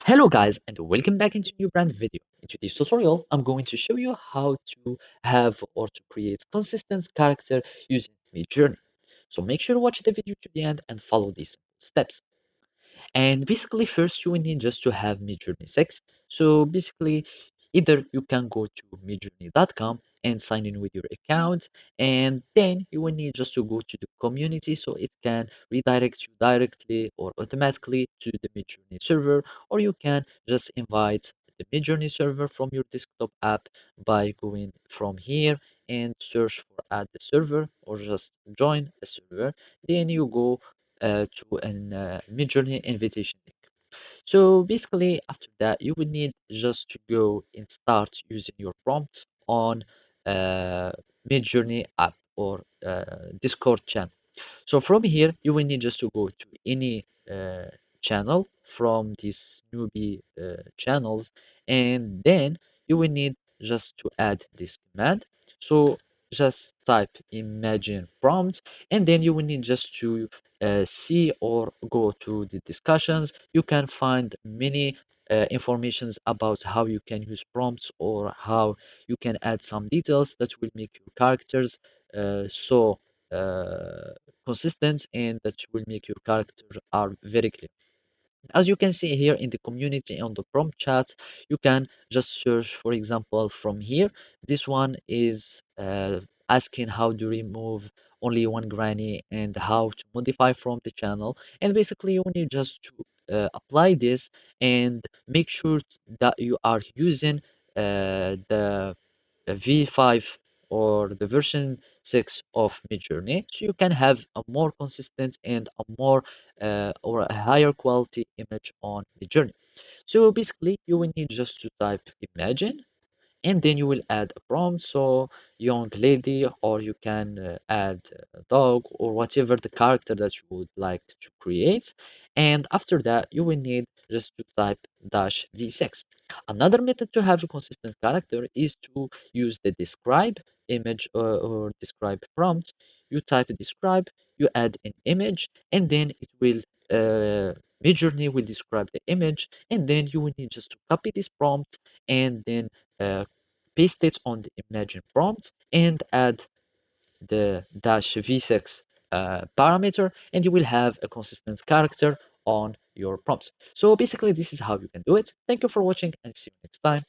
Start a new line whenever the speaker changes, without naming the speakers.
Hello guys and welcome back into a new brand video. In today's tutorial, I'm going to show you how to have or to create consistent character using Midjourney. So make sure to watch the video to the end and follow these steps. And basically, first you will need just to have Midjourney 6. So basically, either you can go to midjourney.com and sign in with your account, and then you will need just to go to the community so it can redirect you directly or automatically to the Midjourney server, or you can just invite the Midjourney server from your desktop app by going from here and search for add the server or just join a server. Then you go to an Midjourney invitation link. So basically, after that, you will need just to go and start using your prompts on uh, Midjourney app or Discord channel. So from here, you will need just to go to any channel from these newbie channels, and then you will need just to add this command. So just type imagine prompt, and then you will need just to see or go to the discussions. You can find many informations about how you can use prompts or how you can add some details that will make your characters so uh, consistent and that will make your character are very clear. As you can see here in the community on the prompt chat, you can just search, for example, from here. This one is asking how to remove only one granny and how to modify from the channel. And basically, you need just to apply this and make sure that you are using the V5 or the version 6 of Midjourney, so you can have a more consistent and a more or a higher quality image on Midjourney. So basically, you will need just to type imagine and then you will add a prompt, so young lady, or you can add a dog or whatever the character that you would like to create. And after that you will need just to type dash v6. Another method to have a consistent character is to use the describe image or describe prompt. You type describe, you add an image, and then it will Midjourney will describe the image, and then you will need just to copy this prompt and then paste it on the imagine prompt and add the dash v6 parameter, and you will have a consistent character on your prompts. So basically, this is how you can do it. Thank you for watching and see you next time.